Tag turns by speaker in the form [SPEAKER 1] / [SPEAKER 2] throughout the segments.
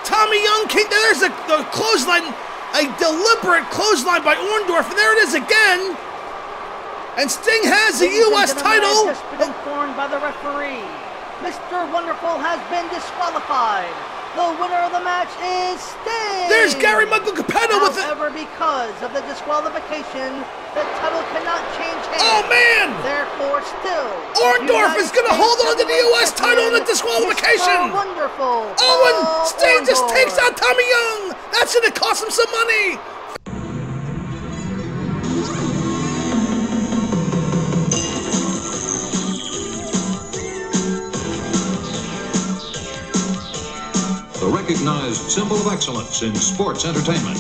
[SPEAKER 1] Tommy Young King, there's the clothesline, a deliberate clothesline by Orndorff, and there it is again. And Sting has the U.S. title.
[SPEAKER 2] Just been informed by the referee. Mr. Wonderful has been disqualified. The winner of the match is Sting.
[SPEAKER 1] There's Gary Michael Capetta with it.
[SPEAKER 2] However, because of the disqualification, the title cannot change hands.
[SPEAKER 1] Oh, man.
[SPEAKER 2] Therefore, still,
[SPEAKER 1] Orndorff is going to hold on to the U.S. title in the disqualification.
[SPEAKER 2] Mr. Wonderful.
[SPEAKER 1] Oh, and Sting just takes out Tommy Young. That's going to cost him some money.
[SPEAKER 3] The recognized symbol of excellence in sports entertainment.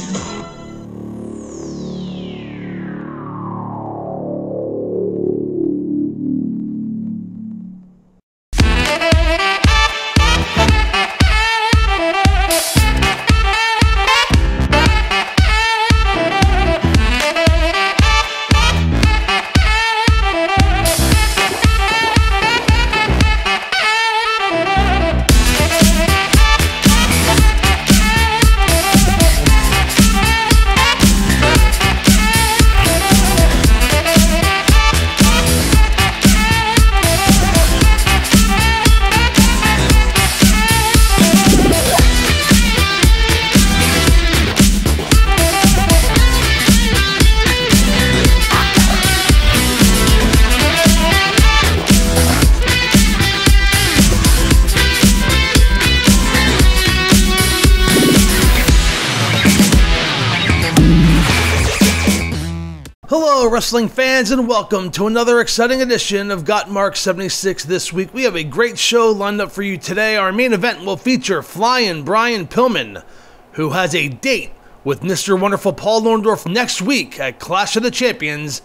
[SPEAKER 1] Hello, wrestling fans, and welcome to another exciting edition of Gotmark76 this week. We have a great show lined up for you today. Our main event will feature Flyin Brian Pillman, who has a date with Mr. Wonderful Paul Orndorff next week at Clash of the Champions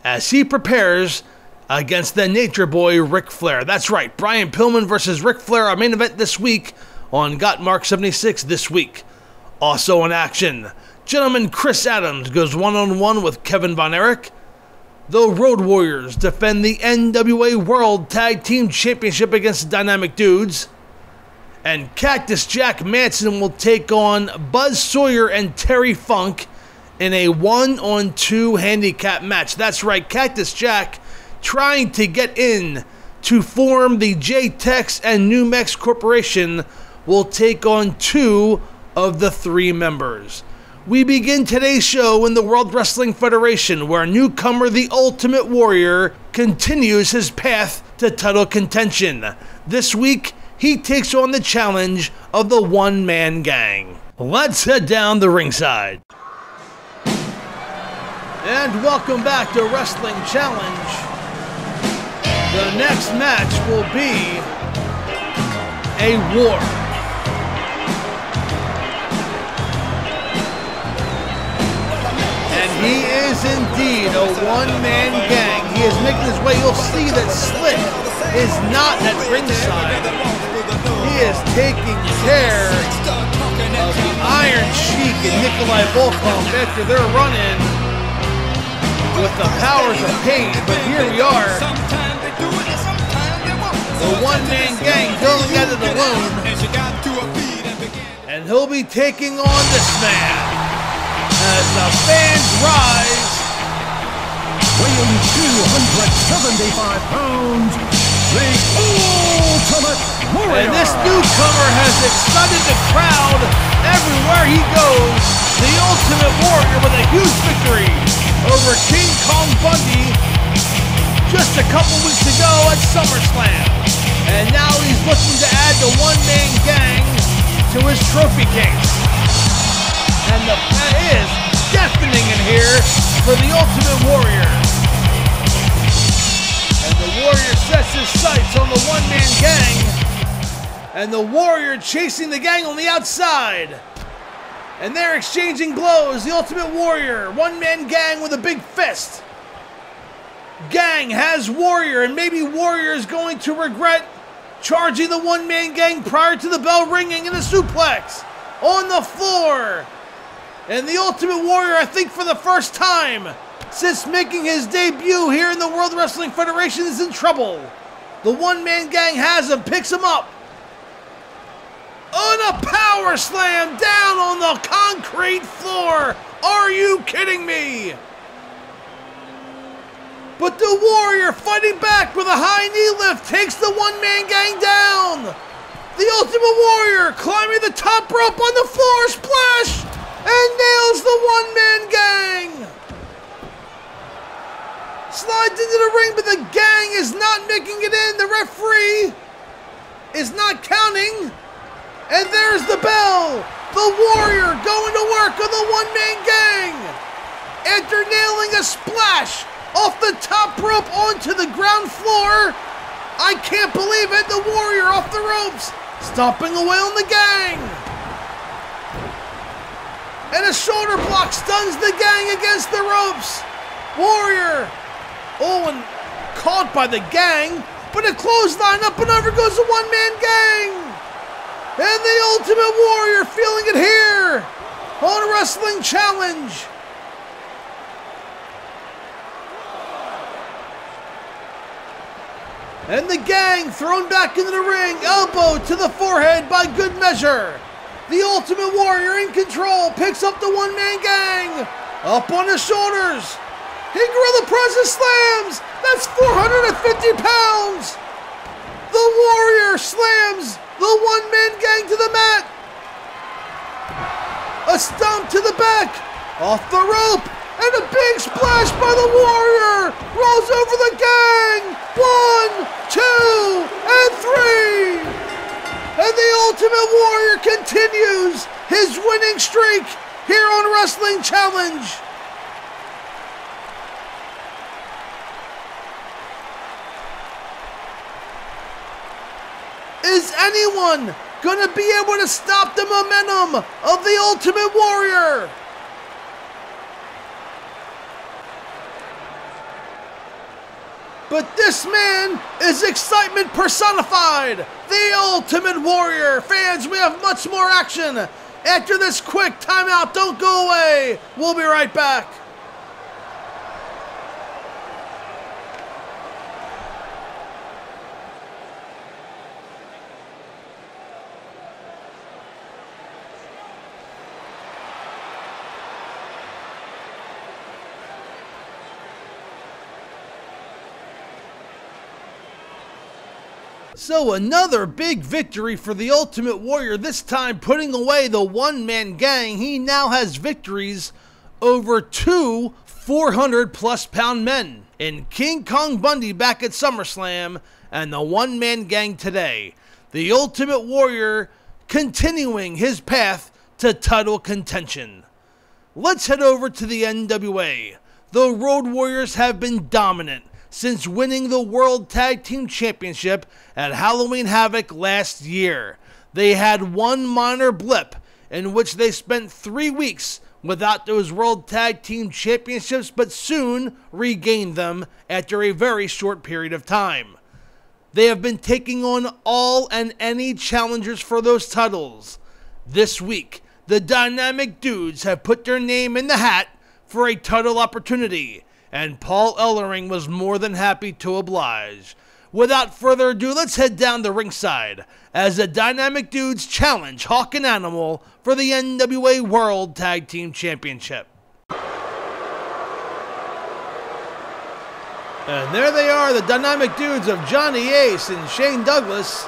[SPEAKER 1] as he prepares against the Nature Boy Ric Flair. That's right, Brian Pillman versus Ric Flair, our main event this week on Gotmark76 this week. Also in action, gentleman Chris Adams goes one-on-one with Kevin Von Erich. The Road Warriors defend the NWA World Tag Team Championship against the Dynamic Dudes. And Cactus Jack Manson will take on Buzz Sawyer and Terry Funk in a 1-on-2 handicap match. That's right, Cactus Jack trying to get in to form the J-Tex and New Mex Corporation will take on two of the three members. We begin today's show in the World Wrestling Federation, where newcomer The Ultimate Warrior continues his path to title contention. This week, he takes on the challenge of the One-Man Gang. Let's head down the ringside. And welcome back to Wrestling Challenge. The next match will be a war. He is indeed a one-man gang. He is making his way. You'll see that Slick is not at ringside. He is taking care of the Iron Sheik and Nikolai Volkov after their run-in with the powers of pain. But here we are. The one-man gang going at it alone. And he'll be taking on this man. As the fans rise,
[SPEAKER 4] weighing 275 pounds, the Ultimate Warrior.
[SPEAKER 1] And this newcomer has excited the crowd everywhere he goes. The Ultimate Warrior with a huge victory over King Kong Bundy just a couple weeks ago at SummerSlam. And now he's looking to add the one-man gang to his trophy case. And the is deafening in here for the Ultimate Warrior. And the Warrior sets his sights on the one-man gang. And the Warrior chasing the gang on the outside. And they're exchanging blows. The Ultimate Warrior, one-man gang with a big fist. Gang has Warrior, and maybe Warrior is going to regret charging the one-man gang prior to the bell ringing in a suplex on the floor. And the Ultimate Warrior, I think for the first time since making his debut here in the World Wrestling Federation, is in trouble. The one-man gang has him, picks him up. On a power power slam down on the concrete floor. Are you kidding me? But the Warrior fighting back with a high knee lift takes the one-man gang down. The Ultimate Warrior climbing the top rope on the floor splash and nails the one-man gang. Slides into the ring, but the gang is not making it in. The referee is not counting. And there's the bell. The Warrior going to work on the one-man gang. After nailing a splash off the top rope onto the ground floor. I can't believe it. The Warrior off the ropes, stomping away on the gang. And a shoulder block stuns the gang against the ropes. Warrior, and caught by the gang, but a clothesline up and over goes the one-man gang. And the Ultimate Warrior feeling it here on Wrestling Challenge. And the gang thrown back into the ring, elbow to the forehead by good measure. The Ultimate Warrior in control, picks up the one-man gang, up on his shoulders. He gorilla presses slams, that's 450 pounds. The Warrior slams the one-man gang to the mat. A stomp to the back, off the rope, and a big splash by the Warrior. Rolls over the gang. 1, 2, and 3. And the Ultimate Warrior continues his winning streak here on Wrestling Challenge. Is anyone gonna be able to stop the momentum of the Ultimate Warrior? But this man is excitement personified. The Ultimate Warrior. Fans, we have much more action after this quick timeout. Don't go away. We'll be right back. So another big victory for the Ultimate Warrior, this time putting away the one-man gang. He now has victories over 2 400-plus pound men in King Kong Bundy back at SummerSlam and the one-man gang today. The Ultimate Warrior continuing his path to title contention. Let's head over to the NWA. The Road Warriors have been dominant since winning the World Tag Team Championship at Halloween Havoc last year. They had one minor blip in which they spent 3 weeks without those World Tag Team Championships, but soon regained them after a very short period of time. They have been taking on all and any challengers for those titles. This week, the Dynamic Dudes have put their name in the hat for a title opportunity, and Paul Ellering was more than happy to oblige. Without further ado, let's head down to ringside as the Dynamic Dudes challenge Hawk and Animal for the NWA World Tag Team Championship. And there they are, the Dynamic Dudes of Johnny Ace and Shane Douglas,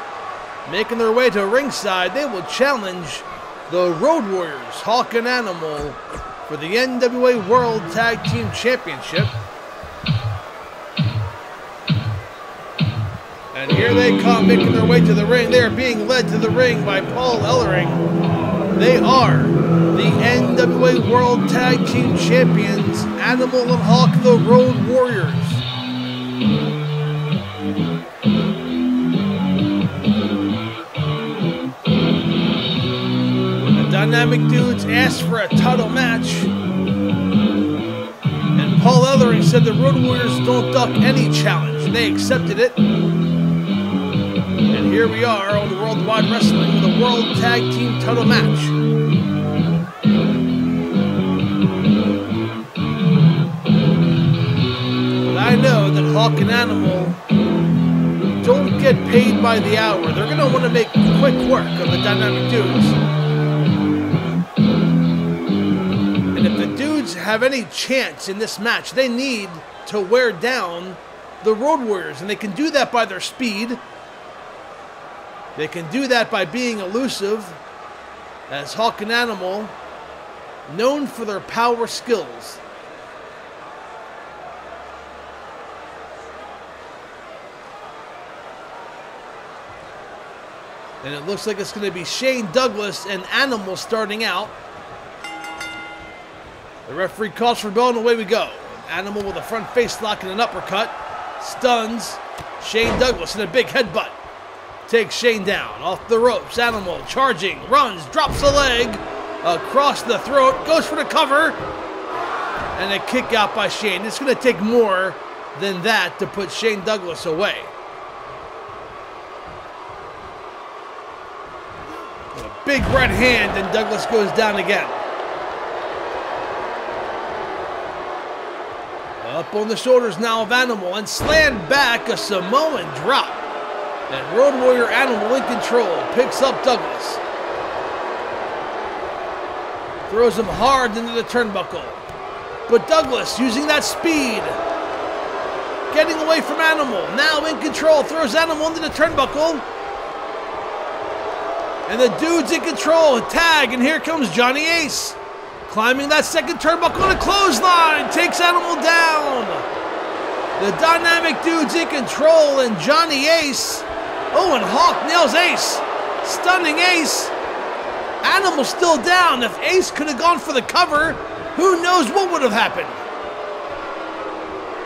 [SPEAKER 1] making their way to ringside. They will challenge the Road Warriors, Hawk and Animal, for the NWA World Tag Team Championship. And here they come, making their way to the ring. They are being led to the ring by Paul Ellering. They are the NWA World Tag Team Champions, Animal and Hawk, the Road Warriors. The Dynamic Dudes asked for a title match, and Paul Ellering said the Road Warriors don't duck any challenge. They accepted it. And here we are on Worldwide Wrestling with a World Tag Team title match. But I know that Hawk and Animal don't get paid by the hour. They're going to want to make quick work of the Dynamic Dudes. Dudes have any chance in this match, they need to wear down the Road Warriors, and they can do that by their speed. They can do that by being elusive, as Hawk and Animal, known for their power skills. And it looks like it's going to be Shane Douglas and Animal starting out. The referee calls for bell and away we go. Animal with a front face lock and an uppercut. Stuns Shane Douglas in a big headbutt. Takes Shane down off the ropes. Animal charging, runs, drops a leg across the throat, goes for the cover. And a kick out by Shane. It's going to take more than that to put Shane Douglas away. A big right hand, and Douglas goes down again. Up on the shoulders now of Animal and slammed back, a Samoan drop. And Road Warrior Animal in control, picks up Douglas. Throws him hard into the turnbuckle. But Douglas using that speed. Getting away from Animal, now in control, throws Animal into the turnbuckle. And the Dude's in control, tag, and here comes Johnny Ace. Climbing that second turnbuckle on a clothesline, takes Animal down. The Dynamic Dude's in control, and Johnny Ace. Oh, and Hawk nails Ace. Stunning Ace. Animal still down. If Ace could have gone for the cover, who knows what would have happened.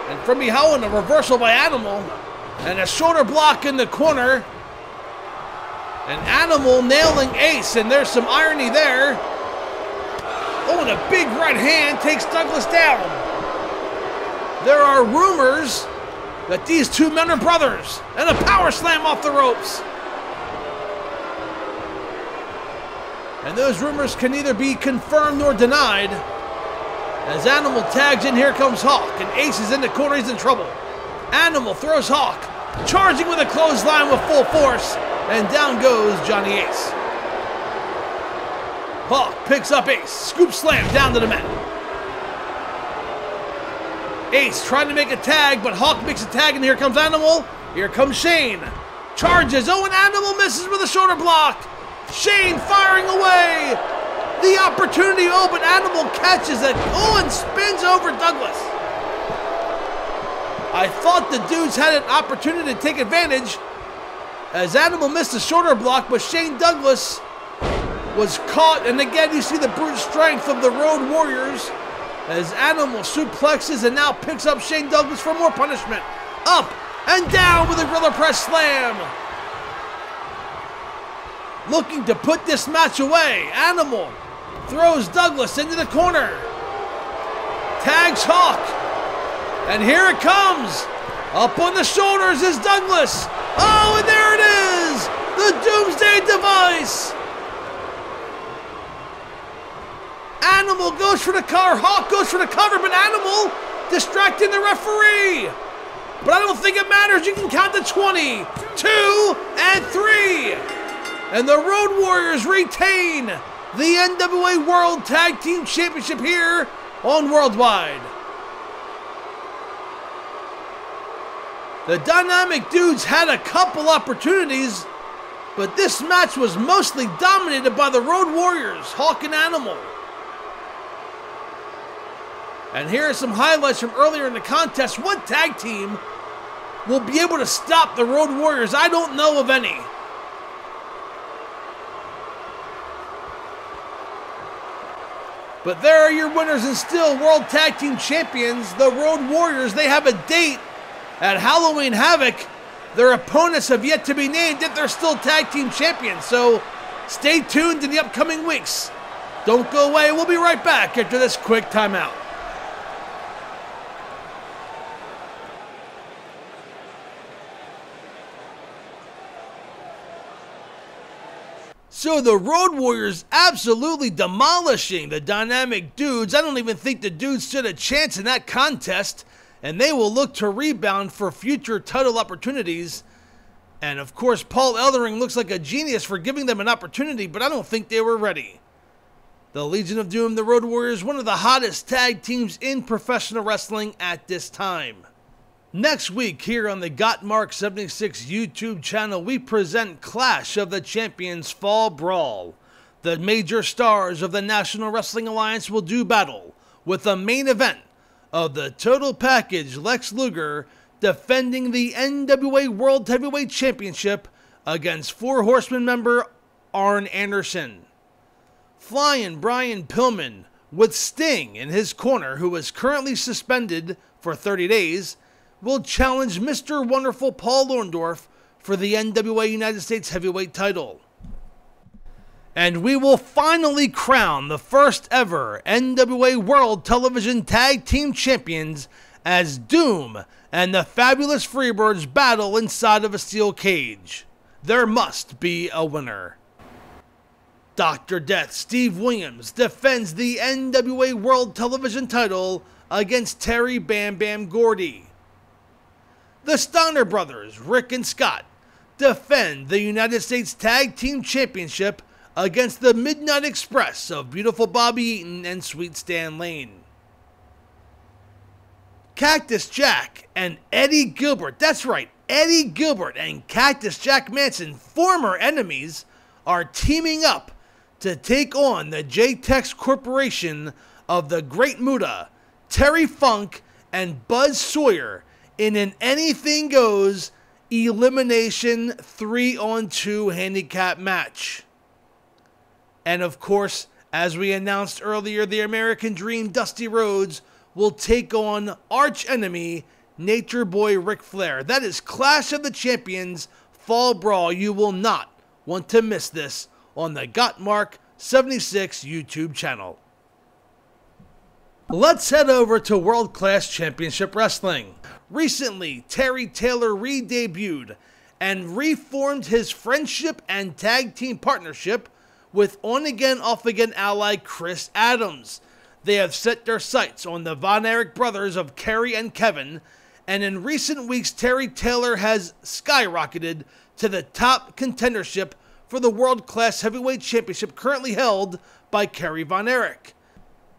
[SPEAKER 1] And from behind, a reversal by Animal. And a shoulder block in the corner. And Animal nailing Ace, and there's some irony there. Oh, and a big right hand takes Douglas down. There are rumors that these two men are brothers, and a power slam off the ropes. And those rumors can neither be confirmed nor denied. As Animal tags in, here comes Hawk, and Ace is in the corner, he's in trouble. Animal throws Hawk, charging with a clothesline with full force, and down goes Johnny Ace. Hawk picks up Ace, scoop slam down to the mat. Ace trying to make a tag, but Hawk makes a tag, and here comes Animal. Here comes Shane. Charges, oh, and Animal misses with a shoulder block. Shane firing away. The opportunity, oh, but Animal catches it. Oh, and spins over Douglas. I thought the Dudes had an opportunity to take advantage, as Animal missed a shoulder block, but Shane Douglas was caught. And again, you see the brute strength of the Road Warriors as Animal suplexes and now picks up Shane Douglas for more punishment. Up and down with a gorilla press slam. Looking to put this match away. Animal throws Douglas into the corner. Tags Hawk. And here it comes. Up on the shoulders is Douglas. Oh, and there it is! The Doomsday Device! Animal goes for the cover. Hawk goes for the cover, but Animal distracting the referee. But I don't think it matters. You can count to 20, 2, and 3. And the Road Warriors retain the NWA World Tag Team Championship here on Worldwide. The Dynamic Dudes had a couple opportunities, but this match was mostly dominated by the Road Warriors, Hawk and Animal. And here are some highlights from earlier in the contest. What tag team will be able to stop the Road Warriors? I don't know of any. But there are your winners and still World Tag Team Champions, the Road Warriors. They have a date at Halloween Havoc. Their opponents have yet to be named, yet they're still Tag Team Champions. So stay tuned in the upcoming weeks. Don't go away. We'll be right back after this quick timeout. So the Road Warriors absolutely demolishing the Dynamic Dudes. I don't even think the Dudes stood a chance in that contest. And they will look to rebound for future title opportunities. And of course, Paul Ellering looks like a genius for giving them an opportunity, but I don't think they were ready. The Legion of Doom, the Road Warriors, one of the hottest tag teams in professional wrestling at this time. Next week, here on the Gotmark76 YouTube channel, we present Clash of the Champions Fall Brawl. The major stars of the National Wrestling Alliance will do battle with the main event of the Total Package, Lex Luger defending the NWA World Heavyweight Championship against Four Horsemen member Arn Anderson. Flyin Pillman, with Sting in his corner, who is currently suspended for 30 days, will challenge Mr. Wonderful Paul Orndorff for the NWA United States Heavyweight title. And we will finally crown the first ever NWA World Television Tag Team Champions as Doom and the Fabulous Freebirds battle inside of a steel cage. There must be a winner. Dr. Death Steve Williams defends the NWA World Television title against Terry Bam Bam Gordy. The Steiner brothers, Rick and Scott, defend the United States Tag Team Championship against the Midnight Express of Beautiful Bobby Eaton and Sweet Stan Lane. Cactus Jack and Eddie Gilbert, that's right, Eddie Gilbert and Cactus Jack Manson, former enemies, are teaming up to take on the J-Tex Corporation of the Great Muta, Terry Funk, and Buzz Sawyer in an anything goes elimination 3-on-2 handicap match. And of course, as we announced earlier, the American Dream Dusty Rhodes will take on arch enemy Nature Boy Ric Flair. That is Clash of the Champions Fall Brawl. You will not want to miss this on the Gotmark76 YouTube channel. Let's head over to World Class Championship Wrestling. Recently, Terry Taylor re-debuted and reformed his friendship and tag team partnership with on-again, off-again ally Chris Adams. They have set their sights on the Von Erich brothers of Kerry and Kevin, and in recent weeks, Terry Taylor has skyrocketed to the top contendership for the World Class Heavyweight Championship currently held by Kerry Von Erich.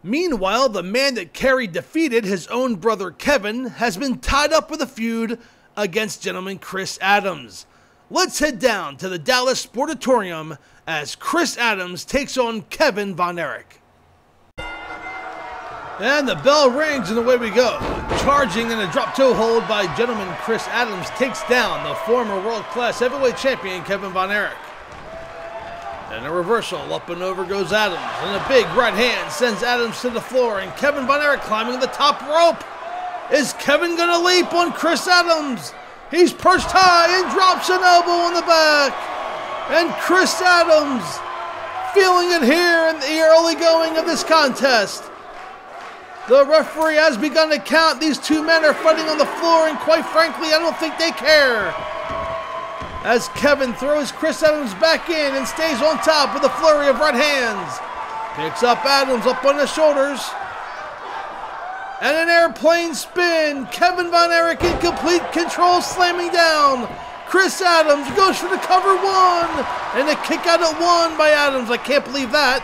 [SPEAKER 1] Meanwhile, the man that Kerry defeated, his own brother Kevin, has been tied up with a feud against gentleman Chris Adams. Let's head down to the Dallas Sportatorium as Chris Adams takes on Kevin Von Erich. And the bell rings and away we go. Charging in a drop toe hold by gentleman Chris Adams takes down the former World Class Heavyweight Champion Kevin Von Erich. And a reversal, up and over goes Adams, and a big right hand sends Adams to the floor, and Kevin Von Erich climbing the top rope. Is Kevin gonna leap on Chris Adams? He's perched high and drops an elbow on the back. And Chris Adams feeling it here in the early going of this contest. The referee has begun to count. These two men are fighting on the floor, and quite frankly, I don't think they care. As Kevin throws Chris Adams back in and stays on top with a flurry of right hands. Picks up Adams up on the shoulders. And an airplane spin. Kevin Von Erich in complete control, slamming down. Chris Adams goes for the cover one. And a kick out at one by Adams. I can't believe that.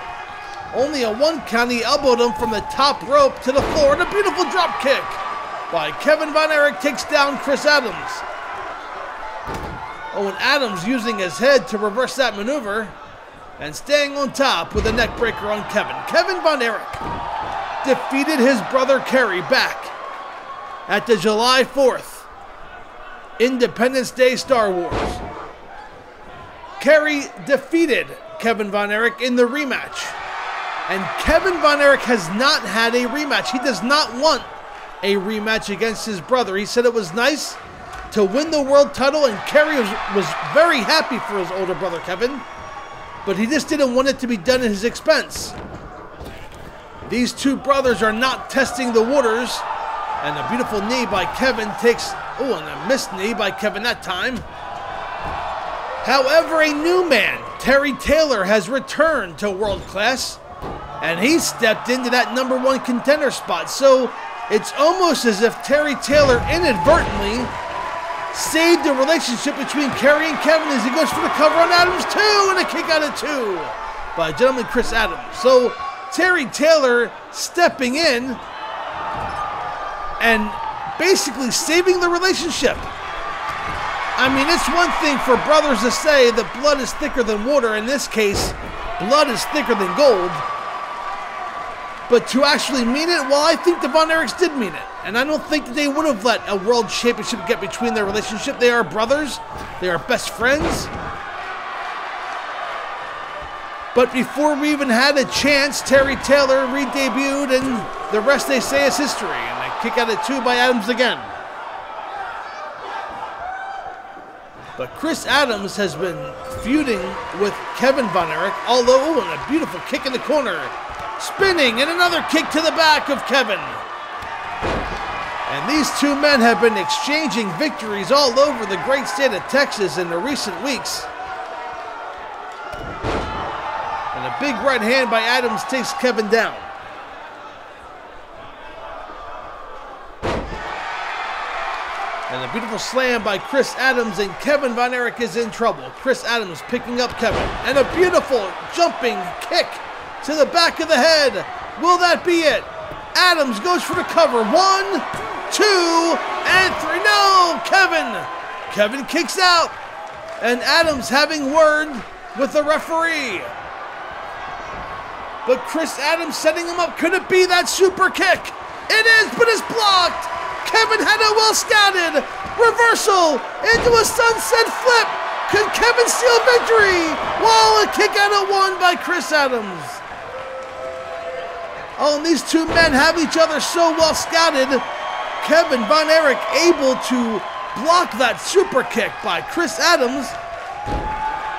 [SPEAKER 1] Only a one count. He elbowed him from the top rope to the floor. And a beautiful drop kick by Kevin Von Erich takes down Chris Adams. Oh, and Adams using his head to reverse that maneuver and staying on top with a neck breaker on Kevin. Kevin Von Erich defeated his brother Kerry back at the July 4th Independence Day Star Wars. Kerry defeated Kevin Von Erich in the rematch. And Kevin Von Erich has not had a rematch. He does not want a rematch against his brother. He said it was nice to win the world title, and Kerry was very happy for his older brother Kevin, but he just didn't want it to be done at his expense. These two brothers are not testing the waters, and a beautiful knee by Kevin takes, and a missed knee by Kevin that time. However, a new man, Terry Taylor, has returned to World Class, and he stepped into that #1 contender spot, so it's almost as if Terry Taylor inadvertently saved the relationship between Kerry and Kevin as he goes for the cover on Adams too, and a kick out at two by gentleman Chris Adams. So Terry Taylor stepping in and basically saving the relationship. I mean, it's one thing for brothers to say that blood is thicker than water. In this case, blood is thicker than gold. But to actually mean it, well, I think the Von Erichs did mean it. And I don't think that they would have let a world championship get between their relationship. They are brothers. They are best friends. But before we even had a chance, Terry Taylor re-debuted, and the rest, they say, is history. And a kick out at 2 by Adams again. But Chris Adams has been feuding with Kevin Von Erich, although, and a beautiful kick in the corner. Spinning, and another kick to the back of Kevin. And these two men have been exchanging victories all over the great state of Texas in the recent weeks. And a big right hand by Adams takes Kevin down. And a beautiful slam by Chris Adams, and Kevin Von Erich is in trouble. Chris Adams picking up Kevin. And a beautiful jumping kick to the back of the head. Will that be it? Adams goes for the cover. 1, 2, and 3. No, Kevin. Kevin kicks out. And Adams having word with the referee. But Chris Adams setting him up. Could it be that super kick? It is, but it's blocked. Kevin had it well scouted. Reversal into a sunset flip. Could Kevin steal victory? Whoa, a kick out at 1 by Chris Adams. Oh, and these two men have each other so well scouted. Kevin Von Erich able to block that super kick by Chris Adams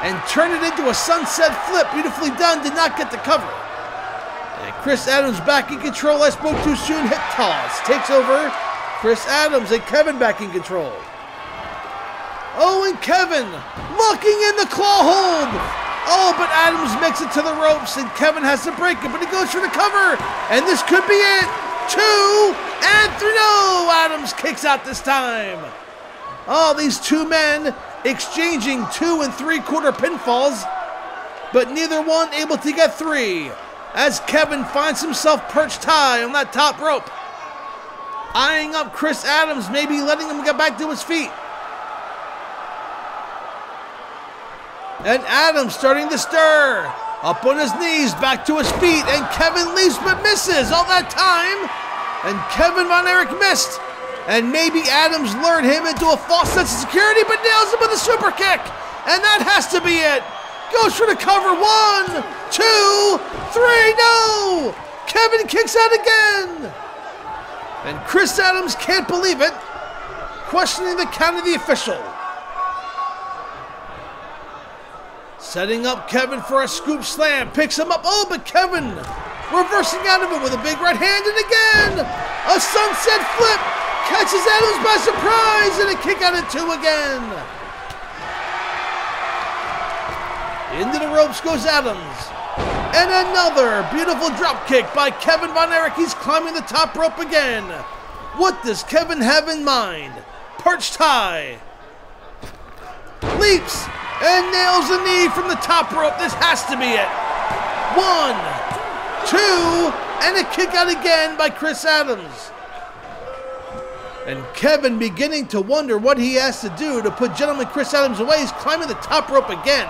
[SPEAKER 1] and turn it into a sunset flip. Beautifully done, did not get the cover. And Chris Adams back in control. I spoke too soon. Hip toss takes over. Chris Adams and Kevin back in control. Oh, and Kevin locking in the claw hold. Oh, but Adams makes it to the ropes, and Kevin has to break it, but he goes for the cover, and this could be it. 2, and 3. No, Adams kicks out this time. Oh, these two men exchanging 2 3/4 pinfalls, but neither one able to get 3, as Kevin finds himself perched high on that top rope, eyeing up Chris Adams, maybe letting him get back to his feet. And Adams starting to stir. Up on his knees, back to his feet, and Kevin leaps but misses all that time. And Kevin Von Erich missed. And maybe Adams lured him into a false sense of security, but nails him with a super kick. And that has to be it. Goes for the cover. 1, 2, 3. No! Kevin kicks out again. And Chris Adams can't believe it, questioning the count of the official. Setting up Kevin for a scoop slam, picks him up. Oh, but Kevin reversing out of it with a big right hand, and again, a sunset flip, catches Adams by surprise, and a kick out at 2 again. Into the ropes goes Adams. And another beautiful drop kick by Kevin Von Erich. He's climbing the top rope again. What does Kevin have in mind? Perched high. Leaps and nails a knee from the top rope. This has to be it. 1, 2, and a kick out again by Chris Adams. And Kevin beginning to wonder what he has to do to put gentleman Chris Adams away. He's climbing the top rope again.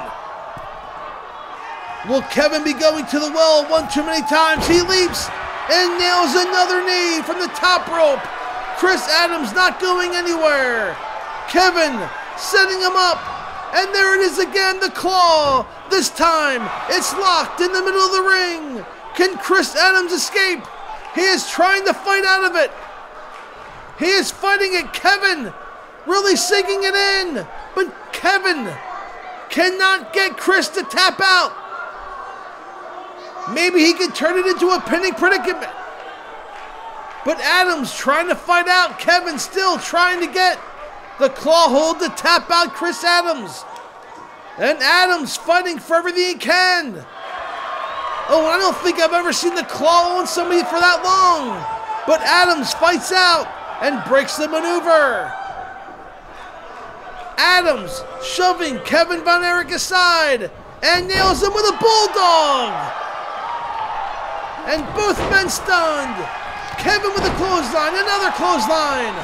[SPEAKER 1] Will Kevin be going to the well one too many times? He leaps and nails another knee from the top rope. Chris Adams not going anywhere. Kevin setting him up. And there it is again, the claw. This time, it's locked in the middle of the ring. Can Chris Adams escape? He is trying to fight out of it. He is fighting it. Kevin really sinking it in. But Kevin cannot get Chris to tap out. Maybe he can turn it into a pinning predicament. But Adams trying to fight out. Kevin still trying to get the claw hold to tap out Chris Adams. And Adams fighting for everything he can. Oh, I don't think I've ever seen the claw on somebody for that long. But Adams fights out and breaks the maneuver. Adams shoving Kevin Von Erich aside and nails him with a bulldog. and both men stunned. Kevin with a clothesline, another clothesline.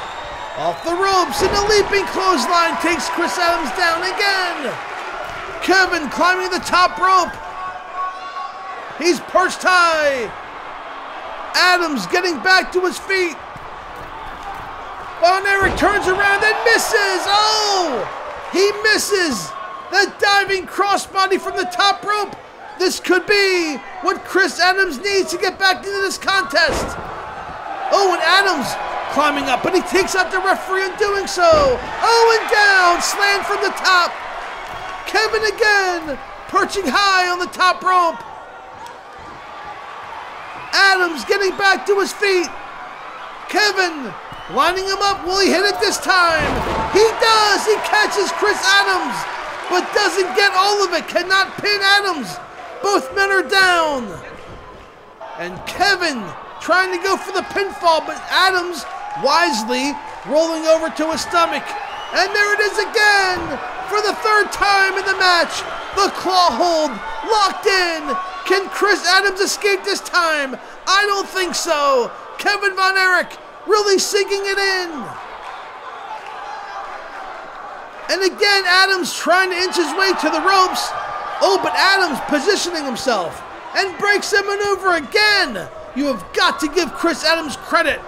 [SPEAKER 1] Off the ropes, and a leaping clothesline takes Chris Adams down again. Kevin climbing the top rope. He's perched high. Adams getting back to his feet. Von Erich turns around and misses. Oh, he misses. That diving crossbody from the top rope. This could be what Chris Adams needs to get back into this contest. Oh, and Adams climbing up, but he takes out the referee in doing so. Oh, and down, slammed from the top. Kevin again, perching high on the top rope. Adams getting back to his feet. Kevin lining him up. Will he hit it this time? He does. He catches Chris Adams, but doesn't get all of it. Cannot pin Adams. Both men are down. And Kevin trying to go for the pinfall, but Adams wisely rolling over to his stomach. And there it is again for the third time in the match. The claw hold locked in. Can Chris Adams escape this time? I don't think so. Kevin Von Erich really sinking it in. And again, Adams trying to inch his way to the ropes. Oh, but Adams positioning himself and breaks a maneuver again. You have got to give Chris Adams credit.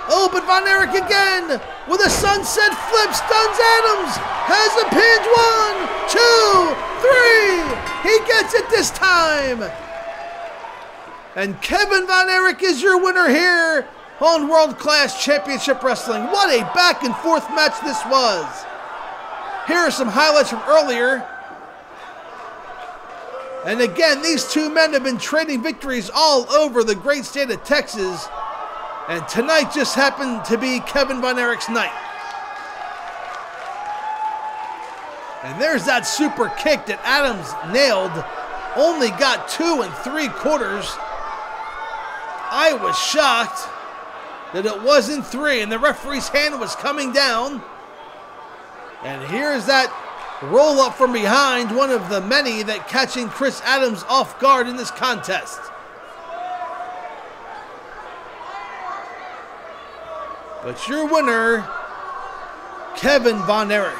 [SPEAKER 1] Oh, but Von Erich again with a sunset flip stuns Adams. Has a pinch. 1, 2, 3. He gets it this time. And Kevin Von Erich is your winner here on World Class Championship Wrestling. What a back and forth match this was. Here are some highlights from earlier. And again, these two men have been trading victories all over the great state of Texas. And tonight just happened to be Kevin Von Erich's night. And there's that super kick that Adams nailed. Only got 2 3/4. I was shocked that it wasn't 3, and the referee's hand was coming down. And here's that roll up from behind, one of the many that catching Chris Adams off guard in this contest. But your winner, Kevin Von Erich.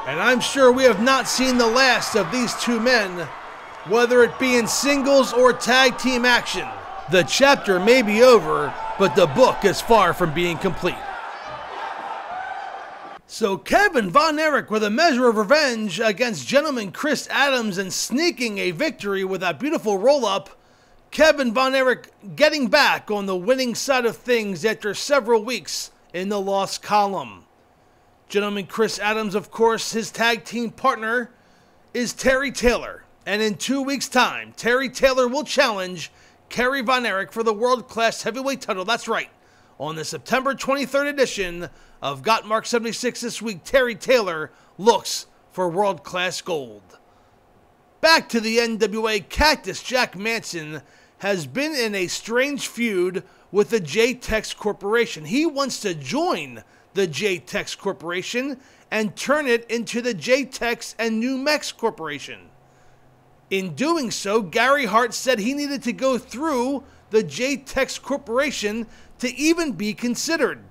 [SPEAKER 1] And I'm sure we have not seen the last of these two men, whether it be in singles or tag team action. The chapter may be over, but the book is far from being complete. So Kevin Von Erich with a measure of revenge against gentleman Chris Adams and sneaking a victory with that beautiful roll-up. Kevin Von Erich getting back on the winning side of things after several weeks in the loss column. Gentleman Chris Adams, of course, his tag team partner is Terry Taylor. And in 2 weeks' time, Terry Taylor will challenge Kerry Von Erich for the World Class Heavyweight title. That's right. On the September 23rd edition of Gotmark76 this week, Terry Taylor looks for World Class Gold. Back to the NWA, Cactus Jack Manson has been in a strange feud with the J-Tex Corporation. He wants to join the J-Tex Corporation and turn it into the J-Tex and New Mex Corporation. In doing so, Gary Hart said he needed to go through the J-Tex Corporation to even be considered.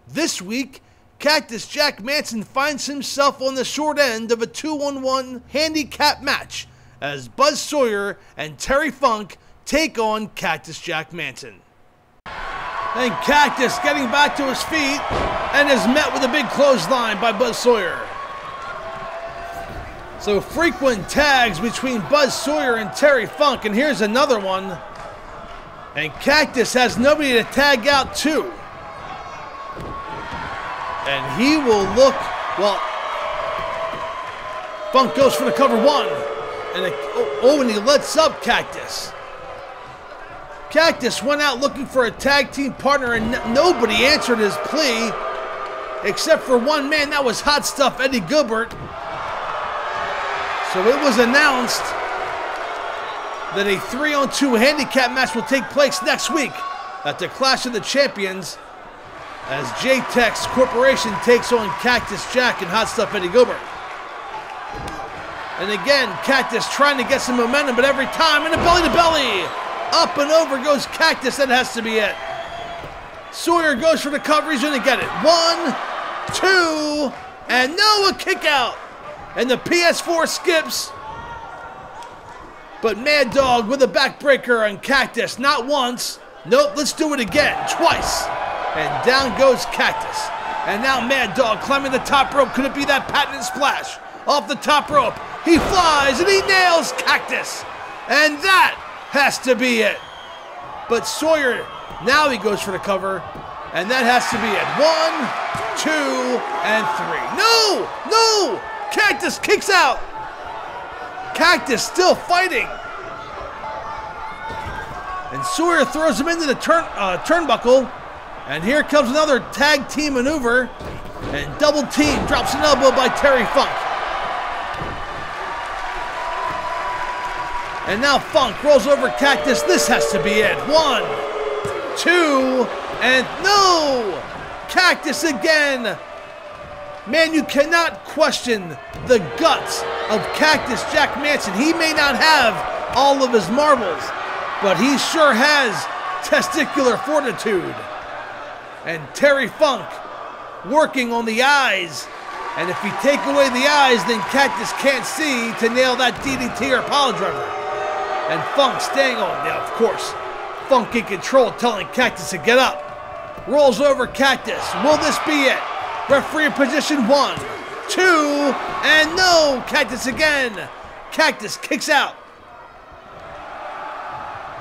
[SPEAKER 1] This week, Cactus Jack Manson finds himself on the short end of a 2-on-1 handicap match as Buzz Sawyer and Terry Funk take on Cactus Jack Manson. And Cactus getting back to his feet and is met with a big clothesline by Buzz Sawyer. So frequent tags between Buzz Sawyer and Terry Funk, and here's another one. And Cactus has nobody to tag out to. And he will look, well, Funk goes for the cover 1. And he lets up Cactus. Cactus went out looking for a tag team partner and nobody answered his plea except for one man. That was Hot Stuff Eddie Gilbert. So it was announced that a 3-on-2 handicap match will take place next week at the Clash of the Champions. as J-Tex Corporation takes on Cactus Jack and Hot Stuff Eddie Gilbert. And again, Cactus trying to get some momentum, but every time in a belly-to-belly. Up and over goes Cactus, that has to be it. Sawyer goes for the cover, he's gonna get it. 1, 2, and no, a kick out. And the PS4 skips. But Mad Dog with a backbreaker on Cactus, not once. Nope, let's do it again, twice. And down goes Cactus. And now Mad Dog climbing the top rope. Could it be that patented splash? Off the top rope, he flies and he nails Cactus. And that has to be it. But Sawyer, now he goes for the cover. And that has to be it. 1, 2, and 3. No, no, Cactus kicks out. Cactus still fighting. And Sawyer throws him into the turnbuckle. And here comes another tag team maneuver. And double team drops an elbow by Terry Funk. And now Funk rolls over Cactus. This has to be it. 1, 2, and no! Cactus again. Man, you cannot question the guts of Cactus Jack Manson. He may not have all of his marbles, but he sure has testicular fortitude. And Terry Funk working on the eyes. And if you take away the eyes, then Cactus can't see to nail that DDT or pile driver. And Funk staying on. Now, of course, Funk in control, telling Cactus to get up. Rolls over Cactus. Will this be it? Referee in position 1, 2, and no! Cactus again. Cactus kicks out.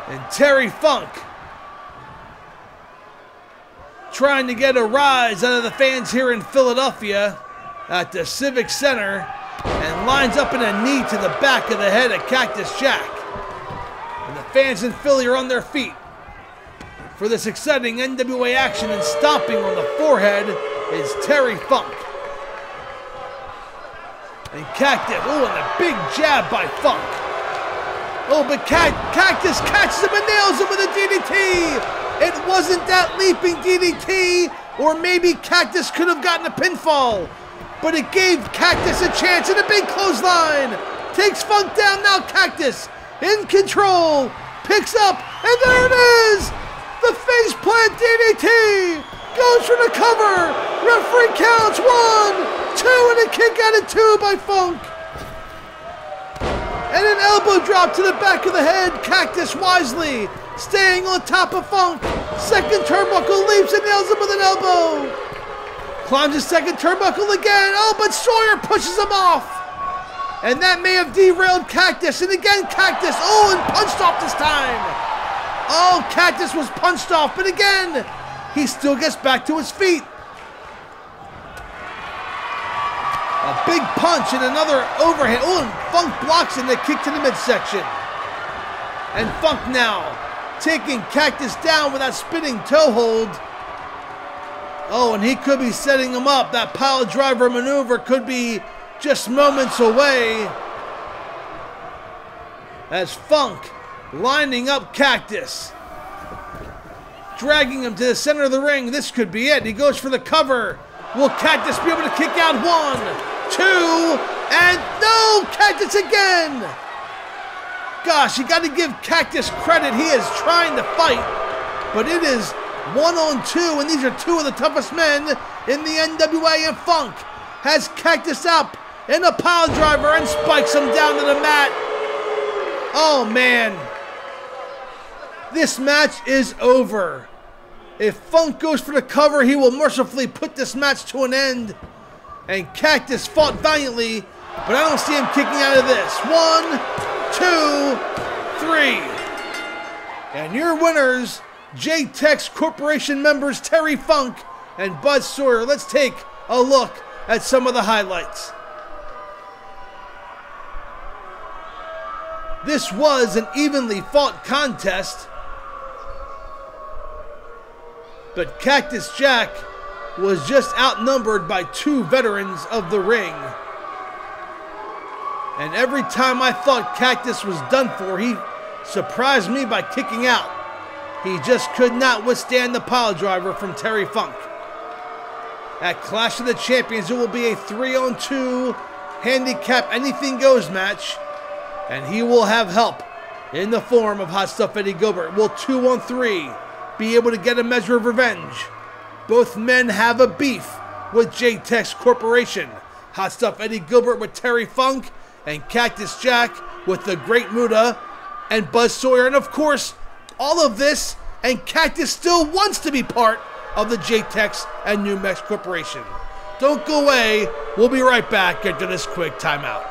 [SPEAKER 1] And Terry Funk trying to get a rise out of the fans here in Philadelphia at the Civic Center and lines up in a knee to the back of the head of Cactus Jack. And the fans in Philly are on their feet for this exciting NWA action, and stomping on the forehead is Terry Funk. And Cactus, oh, and a big jab by Funk. Oh, but Cactus catches him and nails him with a DDT. It wasn't that leaping DDT, or maybe Cactus could have gotten a pinfall, but it gave Cactus a chance, and a big clothesline. Takes Funk down. Now Cactus in control, picks up, and there it is. The faceplant DDT goes for the cover. Referee counts 1, 2, and a kick out of 2 by Funk. And an elbow drop to the back of the head. Cactus wisely staying on top of Funk. Second turnbuckle, leaps and nails him with an elbow. Climbs his second turnbuckle again. Oh, but Sawyer pushes him off. And that may have derailed Cactus. And again, Cactus. Oh, and punched off this time. Oh, Cactus was punched off, but again, he still gets back to his feet. A big punch and another overhand. Oh, and Funk blocks in the kick to the midsection. And Funk now taking Cactus down with that spinning toe hold. Oh, and he could be setting him up. That pile driver maneuver could be just moments away. As Funk lining up Cactus, dragging him to the center of the ring. This could be it. He goes for the cover. Will Cactus be able to kick out? 1, 2, and no! Cactus again! Gosh, you got to give Cactus credit. He is trying to fight, but it is 1-on-2, and these are two of the toughest men in the NWA, and Funk has Cactus up in a pile driver and spikes him down to the mat. Oh, man. This match is over. If Funk goes for the cover, he will mercifully put this match to an end. And Cactus fought valiantly, but I don't see him kicking out of this. 1, 2, 3. And your winners, J-Tex Corporation members Terry Funk and Bud Sawyer. Let's take a look at some of the highlights. This was an evenly fought contest, but Cactus Jack was just outnumbered by 2 veterans of the ring. And every time I thought Cactus was done for, he surprised me by kicking out. He just could not withstand the pile driver from Terry Funk. At Clash of the Champions, it will be a 3-on-2 handicap anything goes match, and he will have help in the form of Hot Stuff Eddie Gilbert. Will 2-on-3 be able to get a measure of revenge? Both men have a beef with J-Tex Corporation. Hot Stuff Eddie Gilbert with Terry Funk, and Cactus Jack with the Great Muta and Buzz Sawyer. And of course, all of this, and Cactus still wants to be part of the J-Tex and New Mex Corporation. Don't go away. We'll be right back after this quick timeout.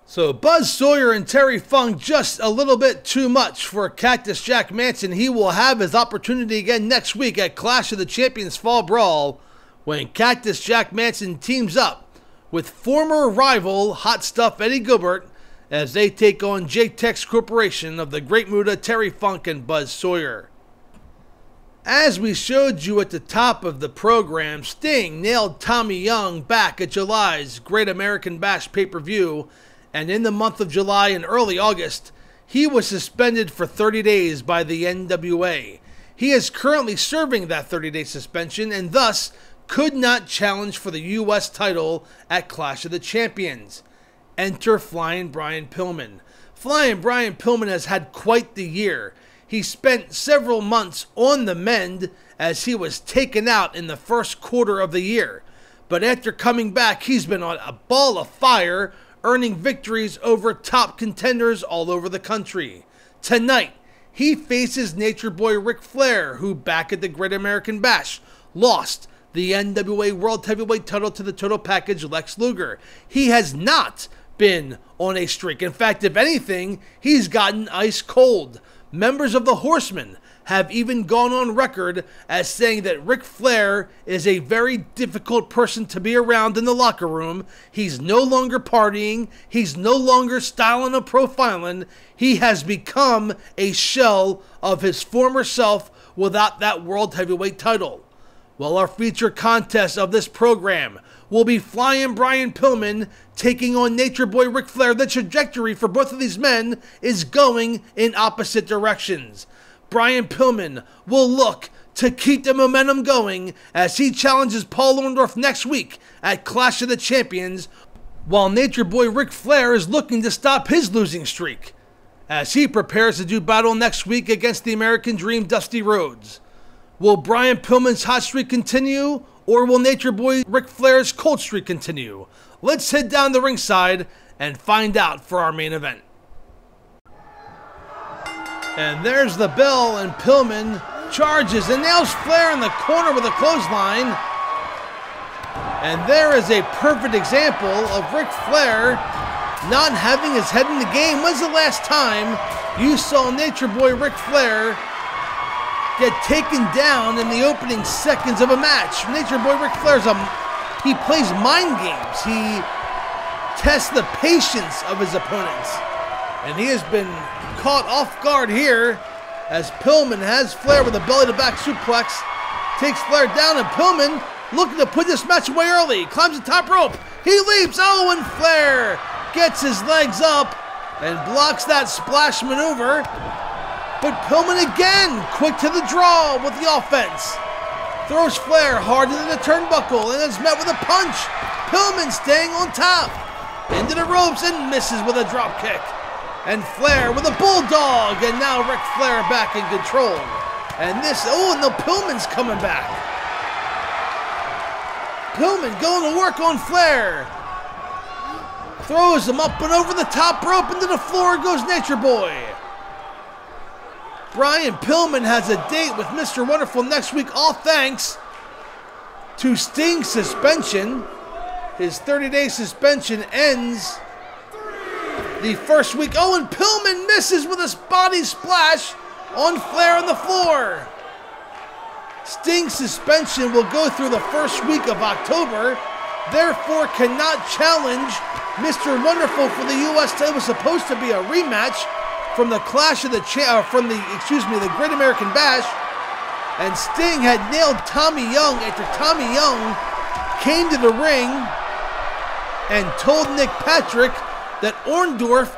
[SPEAKER 1] So Buzz Sawyer and Terry Funk, just a little bit too much for Cactus Jack Manson. He will have his opportunity again next week at Clash of the Champions Fall Brawl, when Cactus Jack Manson teams up with former rival Hot Stuff Eddie Gilbert as they take on J-Tex Corporation of the Great Muta, Terry Funk, and Buzz Sawyer. As we showed you at the top of the program, Sting nailed Tommy Young back at July's Great American Bash pay-per-view, and in the month of July and early August, he was suspended for 30 days by the NWA. He is currently serving that 30-day suspension and thus could not challenge for the U.S. title at Clash of the Champions. Enter Flyin Brian Pillman. Flyin Brian Pillman has had quite the year. He spent several months on the mend as he was taken out in the first quarter of the year. But after coming back, he's been on a ball of fire, earning victories over top contenders all over the country. Tonight, he faces Nature Boy Ric Flair, who back at the Great American Bash lost the NWA World Heavyweight title to the Total Package Lex Luger. He has not been on a streak. In fact, if anything, he's gotten ice cold. Members of the Horsemen have even gone on record as saying that Ric Flair is a very difficult person to be around in the locker room. He's no longer partying. He's no longer styling or profiling. He has become a shell of his former self without that World Heavyweight title. Well, our feature contest of this program will be Flyin Brian Pillman taking on Nature Boy Ric Flair. The trajectory for both of these men is going in opposite directions. Brian Pillman will look to keep the momentum going as he challenges Paul Orndorff next week at Clash of the Champions, while Nature Boy Ric Flair is looking to stop his losing streak as he prepares to do battle next week against the American Dream Dusty Rhodes. Will Brian Pillman's hot streak continue, or will Nature Boy Ric Flair's cold streak continue? Let's head down the ringside and find out for our main event. And there's the bell, and Pillman charges and nails Flair in the corner with a clothesline. And there is a perfect example of Ric Flair not having his head in the game. When's the last time you saw Nature Boy Ric Flair get taken down in the opening seconds of a match? Nature Boy Ric Flair's he plays mind games. He tests the patience of his opponents. And he has been caught off guard here as Pillman has Flair with a belly-to-back suplex. Takes Flair down, and Pillman looking to put this match away early. Climbs the top rope. He leaps. Oh, and Flair gets his legs up and blocks that splash maneuver. But Pillman again, quick to the draw with the offense. Throws Flair hard into the turnbuckle and is met with a punch. Pillman staying on top. Into the ropes and misses with a drop kick. And Flair with a bulldog, and now Ric Flair back in control. And this, and the Pillman's coming back. Pillman going to work on Flair. Throws him up and over the top rope, into the floor goes Nature Boy. Brian Pillman has a date with Mr. Wonderful next week, all thanks to Sting's suspension. His 30-day suspension ends the first week. Oh, and Pillman misses with a body splash on Flair on the floor. Sting's suspension will go through the first week of October, therefore cannot challenge Mr. Wonderful for the U.S. title. It was supposed to be a rematch from the Clash of the the Great American Bash, and Sting had nailed Tommy Young after Tommy Young came to the ring and told Nick Patrick that Orndorff,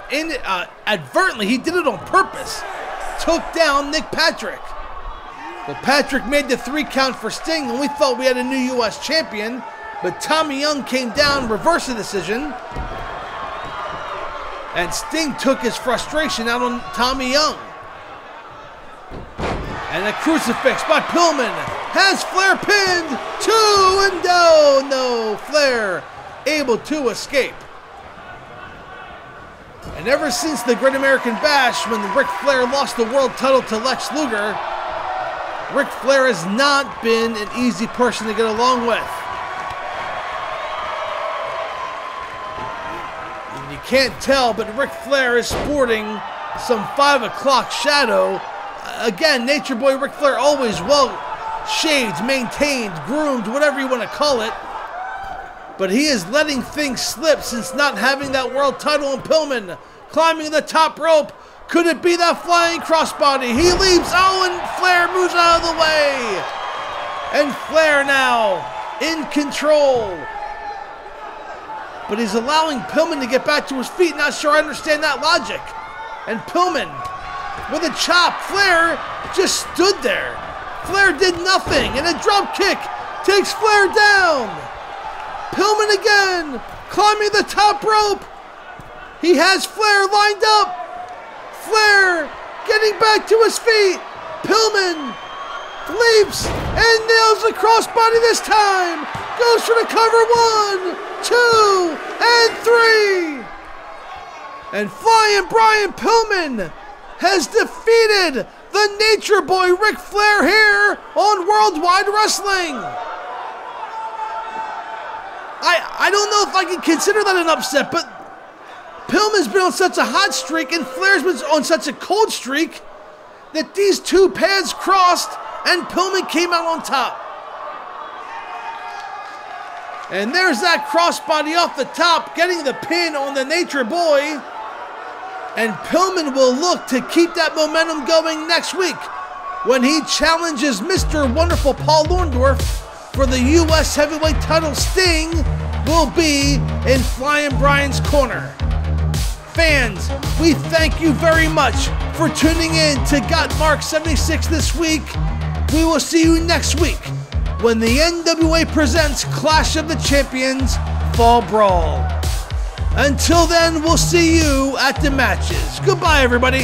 [SPEAKER 1] advertently, he did it on purpose, took down Nick Patrick. Well, Patrick made the 3 count for Sting, and we thought we had a new U.S. champion, but Tommy Young came down, reversed the decision, and Sting took his frustration out on Tommy Young. And a crucifix by Pillman has Flair pinned. 2 and no, Flair able to escape. And ever since the Great American Bash, when Ric Flair lost the world title to Lex Luger, Ric Flair has not been an easy person to get along with. And you can't tell, but Ric Flair is sporting some 5 o'clock shadow. Again, Nature Boy Ric Flair, always well shaved, maintained, groomed, whatever you want to call it. But he is letting things slip since not having that world title. And Pillman climbing the top rope. Could it be that flying crossbody? He leaps. Oh, and Flair moves out of the way. And Flair now in control. But he's allowing Pillman to get back to his feet. Not sure I understand that logic. And Pillman with a chop. Flair just stood there. Flair did nothing. And a drop kick takes Flair down. Pillman again, climbing the top rope. He has Flair lined up. Flair getting back to his feet. Pillman leaps and nails the crossbody this time. Goes for the cover. 1, 2, and 3. And Flyin Brian Pillman has defeated the Nature Boy Ric Flair here on Worldwide Wrestling. I don't know if I can consider that an upset, but Pillman's been on such a hot streak and Flair's been on such a cold streak that these two paths crossed and Pillman came out on top. And there's that crossbody off the top, getting the pin on the Nature Boy. And Pillman will look to keep that momentum going next week when he challenges Mr. Wonderful Paul Orndorff for the U.S. Heavyweight title. Sting will be in Flyin Brian's corner. Fans, we thank you very much for tuning in to Gotmark76 this week. We will see you next week when the NWA presents Clash of the Champions Fall Brawl. Until then, we'll see you at the matches. Goodbye, everybody.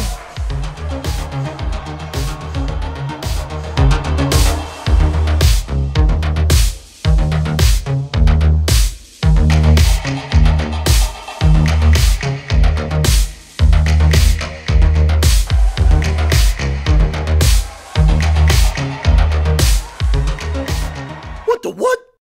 [SPEAKER 1] What the what?